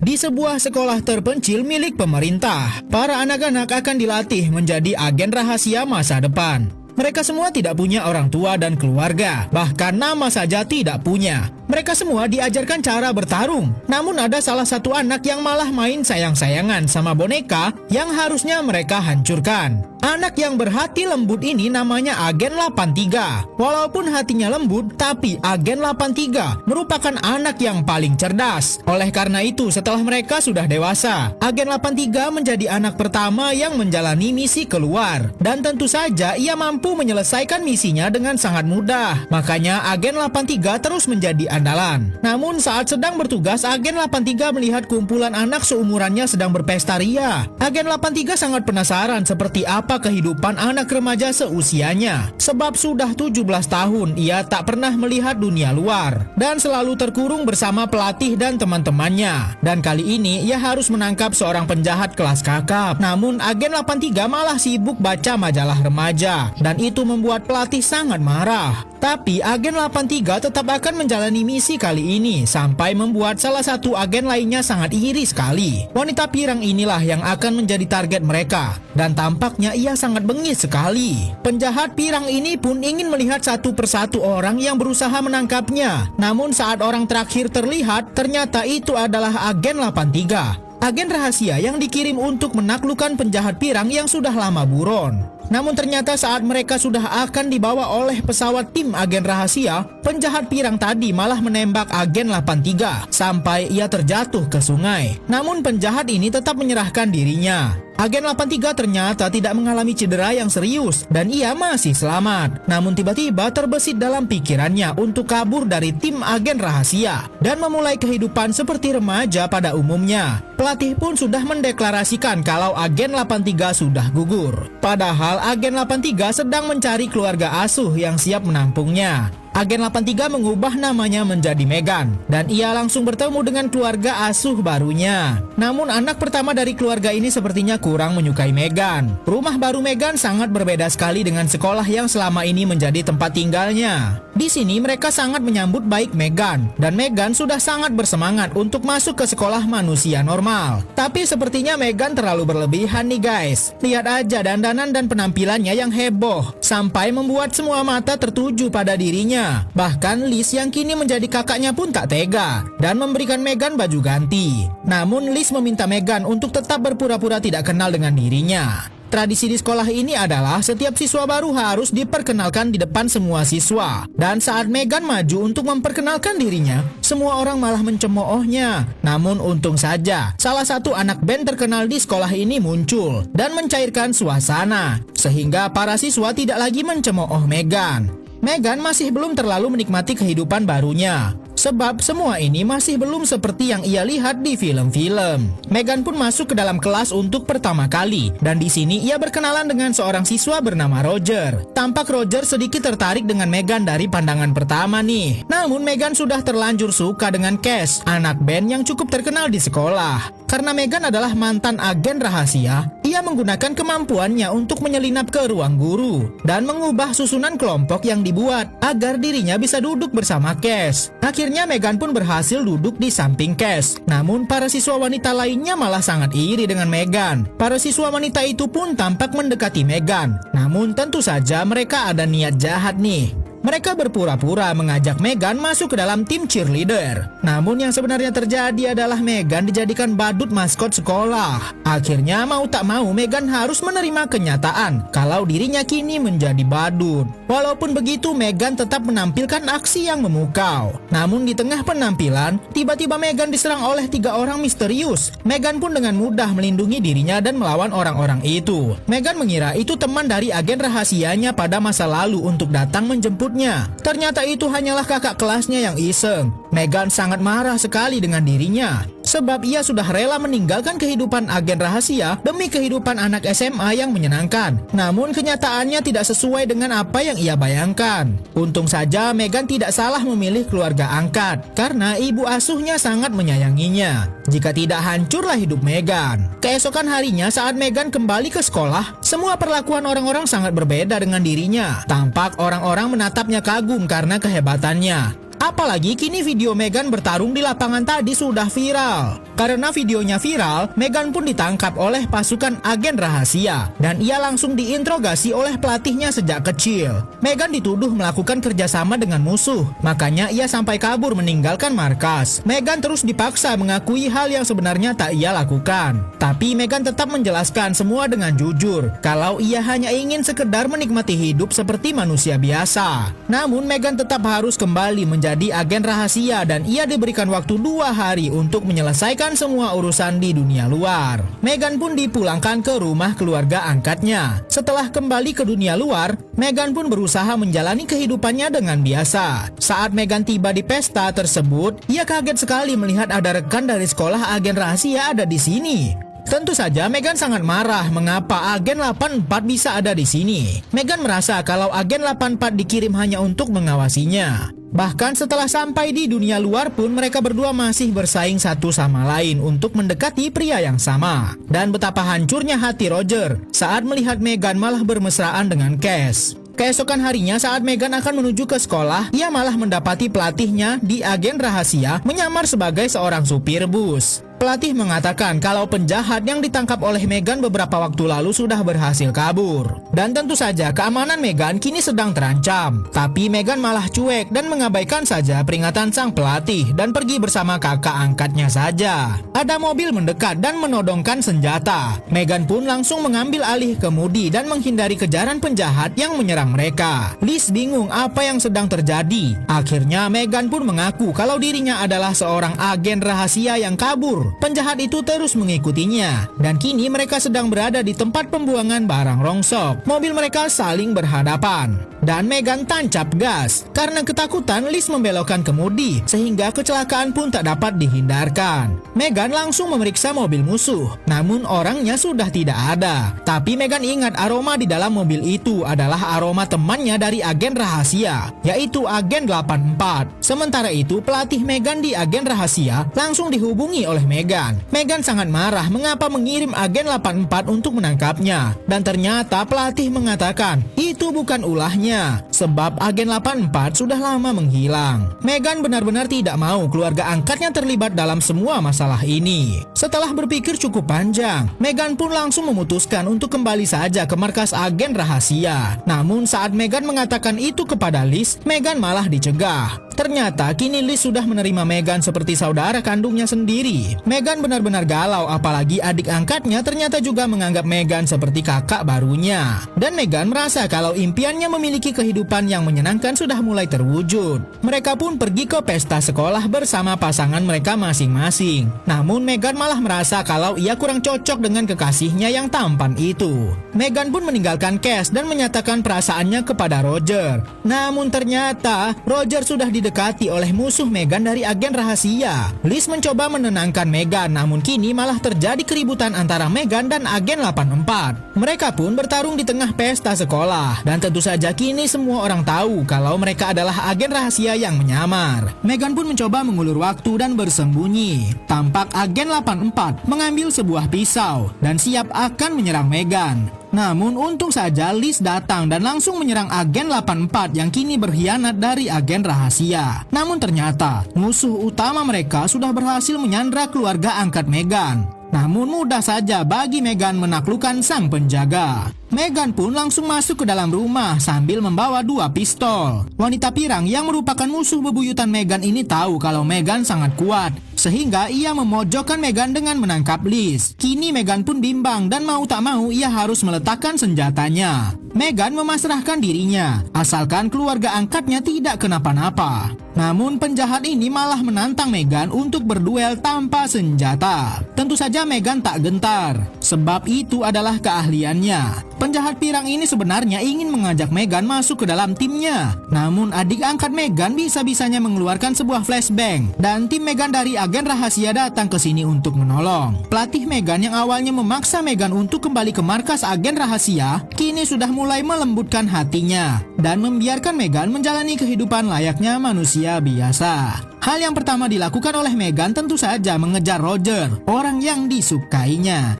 Di sebuah sekolah terpencil milik pemerintah, para anak-anak akan dilatih menjadi agen rahasia masa depan. Mereka semua tidak punya orang tua dan keluarga, bahkan nama saja tidak punya. Mereka semua diajarkan cara bertarung. Namun ada salah satu anak yang malah main sayang-sayangan sama boneka yang harusnya mereka hancurkan. Anak yang berhati lembut ini namanya Agen 83. Walaupun hatinya lembut, tapi Agen 83 merupakan anak yang paling cerdas. Oleh karena itu, setelah mereka sudah dewasa, Agen 83 menjadi anak pertama yang menjalani misi keluar. Dan tentu saja ia mampu menyelesaikan misinya dengan sangat mudah. Makanya Agen 83 terus menjadi andalan. Namun saat sedang bertugas, Agen 83 melihat kumpulan anak seumurannya sedang berpesta ria. Agen 83 sangat penasaran seperti apa kehidupan anak remaja seusianya. Sebab sudah 17 tahun ia tak pernah melihat dunia luar dan selalu terkurung bersama pelatih dan teman-temannya. Dan kali ini ia harus menangkap seorang penjahat kelas kakap. Namun Agen 83 malah sibuk baca majalah remaja dan itu membuat pelatih sangat marah. Tapi Agen 83 tetap akan menjalani misi kali ini sampai membuat salah satu agen lainnya sangat iri sekali. Wanita pirang inilah yang akan menjadi target mereka dan tampaknya ia sangat bengis sekali. Penjahat pirang ini pun ingin melihat satu persatu orang yang berusaha menangkapnya. Namun saat orang terakhir terlihat, ternyata itu adalah Agen 83. Agen rahasia yang dikirim untuk menaklukkan penjahat pirang yang sudah lama buron. Namun ternyata saat mereka sudah akan dibawa oleh pesawat tim agen rahasia, penjahat pirang tadi malah menembak Agen 83 sampai ia terjatuh ke sungai. Namun penjahat ini tetap menyerahkan dirinya. Agen 83 ternyata tidak mengalami cedera yang serius dan ia masih selamat. Namun tiba-tiba terbesit dalam pikirannya untuk kabur dari tim agen rahasia dan memulai kehidupan seperti remaja pada umumnya. Pelatih pun sudah mendeklarasikan kalau Agen 83 sudah gugur. Padahal Agen 83 sedang mencari keluarga asuh yang siap menampungnya. Agen 83 mengubah namanya menjadi Megan dan ia langsung bertemu dengan keluarga asuh barunya. Namun anak pertama dari keluarga ini sepertinya kurang menyukai Megan. Rumah baru Megan sangat berbeda sekali dengan sekolah yang selama ini menjadi tempat tinggalnya. Di sini mereka sangat menyambut baik Megan dan Megan sudah sangat bersemangat untuk masuk ke sekolah manusia normal. Tapi sepertinya Megan terlalu berlebihan nih guys. Lihat aja dandanan dan penampilannya yang heboh sampai membuat semua mata tertuju pada dirinya. Bahkan Liz yang kini menjadi kakaknya pun tak tega dan memberikan Megan baju ganti. Namun Liz meminta Megan untuk tetap berpura-pura tidak kenal dengan dirinya. Tradisi di sekolah ini adalah setiap siswa baru harus diperkenalkan di depan semua siswa. Dan saat Megan maju untuk memperkenalkan dirinya, semua orang malah mencemoohnya. Namun untung saja, salah satu anak band terkenal di sekolah ini muncul dan mencairkan suasana, sehingga para siswa tidak lagi mencemooh Megan. Megan masih belum terlalu menikmati kehidupan barunya, sebab semua ini masih belum seperti yang ia lihat di film-film. Megan pun masuk ke dalam kelas untuk pertama kali, dan di sini ia berkenalan dengan seorang siswa bernama Roger. Tampak Roger sedikit tertarik dengan Megan dari pandangan pertama nih. Namun Megan sudah terlanjur suka dengan Cash, anak band yang cukup terkenal di sekolah. Karena Megan adalah mantan agen rahasia, ia menggunakan kemampuannya untuk menyelinap ke ruang guru dan mengubah susunan kelompok yang dibuat agar dirinya bisa duduk bersama Cash. Akhirnya Megan pun berhasil duduk di samping Cash. Namun para siswa wanita lainnya malah sangat iri dengan Megan. Para siswa wanita itu pun tampak mendekati Megan. Namun tentu saja mereka ada niat jahat nih. Mereka berpura-pura mengajak Megan masuk ke dalam tim cheerleader. Namun yang sebenarnya terjadi adalah Megan dijadikan badut maskot sekolah. Akhirnya mau tak mau Megan harus menerima kenyataan kalau dirinya kini menjadi badut. Walaupun begitu Megan tetap menampilkan aksi yang memukau. Namun di tengah penampilan, tiba-tiba Megan diserang oleh 3 orang misterius. Megan pun dengan mudah melindungi dirinya dan melawan orang-orang itu. Megan mengira itu teman dari agen rahasianya pada masa lalu untuk datang menjemput. Ternyata itu hanyalah kakak kelasnya yang iseng. Megan sangat marah sekali dengan dirinya, sebab ia sudah rela meninggalkan kehidupan agen rahasia demi kehidupan anak SMA yang menyenangkan. Namun kenyataannya tidak sesuai dengan apa yang ia bayangkan. Untung saja Megan tidak salah memilih keluarga angkat, karena ibu asuhnya sangat menyayanginya. Jika tidak, hancurlah hidup Megan. Keesokan harinya saat Megan kembali ke sekolah, semua perlakuan orang-orang sangat berbeda dengan dirinya. Tampak orang-orang menatapnya kagum karena kehebatannya. Apalagi kini video Meghan bertarung di lapangan tadi sudah viral. Karena videonya viral, Meghan pun ditangkap oleh pasukan agen rahasia dan ia langsung diinterogasi oleh pelatihnya sejak kecil. Meghan dituduh melakukan kerjasama dengan musuh, makanya ia sampai kabur meninggalkan markas. Meghan terus dipaksa mengakui hal yang sebenarnya tak ia lakukan. Tapi Meghan tetap menjelaskan semua dengan jujur, kalau ia hanya ingin sekedar menikmati hidup seperti manusia biasa. Namun Meghan tetap harus kembali menjadi agen rahasia dan ia diberikan waktu 2 hari untuk menyelesaikan semua urusan di dunia luar. Meghan pun dipulangkan ke rumah keluarga angkatnya. Setelah kembali ke dunia luar, Meghan pun berusaha menjalani kehidupannya dengan biasa. Saat Meghan tiba di pesta tersebut, ia kaget sekali melihat ada rekan dari sekolah agen rahasia ada di sini. Tentu saja Meghan sangat marah mengapa agen 84 bisa ada di sini. Meghan merasa kalau agen 84 dikirim hanya untuk mengawasinya. Bahkan setelah sampai di dunia luar pun mereka berdua masih bersaing satu sama lain untuk mendekati pria yang sama. Dan betapa hancurnya hati Roger saat melihat Meghan malah bermesraan dengan Cass. Keesokan harinya saat Meghan akan menuju ke sekolah, ia malah mendapati pelatihnya di agen rahasia menyamar sebagai seorang supir bus. Pelatih mengatakan kalau penjahat yang ditangkap oleh Meghan beberapa waktu lalu sudah berhasil kabur. Dan tentu saja keamanan Meghan kini sedang terancam. Tapi Meghan malah cuek dan mengabaikan saja peringatan sang pelatih dan pergi bersama kakak angkatnya saja. Ada mobil mendekat dan menodongkan senjata. Meghan pun langsung mengambil alih kemudi dan menghindari kejaran penjahat yang menyerang mereka. Liz bingung apa yang sedang terjadi. Akhirnya Meghan pun mengaku kalau dirinya adalah seorang agen rahasia yang kabur. Penjahat itu terus mengikutinya dan kini mereka sedang berada di tempat pembuangan barang rongsok. Mobil mereka saling berhadapan dan Meghan tancap gas. Karena ketakutan, Liz membelokkan kemudi sehingga kecelakaan pun tak dapat dihindarkan. Meghan langsung memeriksa mobil musuh, namun orangnya sudah tidak ada. Tapi Meghan ingat aroma di dalam mobil itu adalah aroma temannya dari agen rahasia, yaitu agen 84. Sementara itu pelatih Meghan di agen rahasia langsung dihubungi oleh Meghan. Meghan sangat marah mengapa mengirim agen 84 untuk menangkapnya. Dan ternyata pelatih mengatakan itu bukan ulahnya, sebab agen 84 sudah lama menghilang. Meghan benar-benar tidak mau keluarga angkatnya terlibat dalam semua masalah ini. Setelah berpikir cukup panjang, Meghan pun langsung memutuskan untuk kembali saja ke markas agen rahasia. Namun saat Meghan mengatakan itu kepada Liz, Meghan malah dicegah. Ternyata kini Liz sudah menerima Meghan seperti saudara kandungnya sendiri. Meghan benar-benar galau, apalagi adik angkatnya ternyata juga menganggap Meghan seperti kakak barunya. Dan Meghan merasa kalau impiannya memiliki kehidupan yang menyenangkan sudah mulai terwujud. Mereka pun pergi ke pesta sekolah bersama pasangan mereka masing-masing. Namun Meghan malah merasa kalau ia kurang cocok dengan kekasihnya yang tampan itu. Meghan pun meninggalkan Cass dan menyatakan perasaannya kepada Roger. Namun ternyata Roger sudah didekati oleh musuh Meghan dari agen rahasia. Liz mencoba menenangkan Meghan, namun kini malah terjadi keributan antara Meghan dan agen 84. Mereka pun bertarung di tengah pesta sekolah. Dan tentu saja kini semua orang tahu kalau mereka adalah agen rahasia yang menyamar. Meghan pun mencoba mengulur waktu dan bersembunyi. Tampak agen 84 mengambil sebuah pisau dan siap akan menyerang Meghan. Namun untung saja Liz datang dan langsung menyerang agen 84 yang kini berkhianat dari agen rahasia. Namun ternyata musuh utama mereka sudah berhasil menyandra keluarga angkat Meghan. Namun mudah saja bagi Meghan menaklukkan sang penjaga. Meghan pun langsung masuk ke dalam rumah sambil membawa 2 pistol. Wanita pirang yang merupakan musuh bebuyutan Meghan ini tahu kalau Meghan sangat kuat, sehingga ia memojokkan Meghan dengan menangkap Liz. Kini Meghan pun bimbang dan mau tak mau ia harus meletakkan senjatanya. Meghan memasrahkan dirinya, asalkan keluarga angkatnya tidak kenapa-napa. Namun penjahat ini malah menantang Meghan untuk berduel tanpa senjata. Tentu saja Meghan tak gentar, sebab itu adalah keahliannya. Penjahat pirang ini sebenarnya ingin mengajak Meghan masuk ke dalam timnya. Namun adik angkat Meghan bisa-bisanya mengeluarkan sebuah flashbang dan tim Meghan dari agen rahasia datang ke sini untuk menolong. Pelatih Meghan yang awalnya memaksa Meghan untuk kembali ke markas agen rahasia, kini sudah mulai melembutkan hatinya dan membiarkan Meghan menjalani kehidupan layaknya manusia biasa. Hal yang pertama dilakukan oleh Meghan tentu saja mengejar Roger, orang yang disukainya.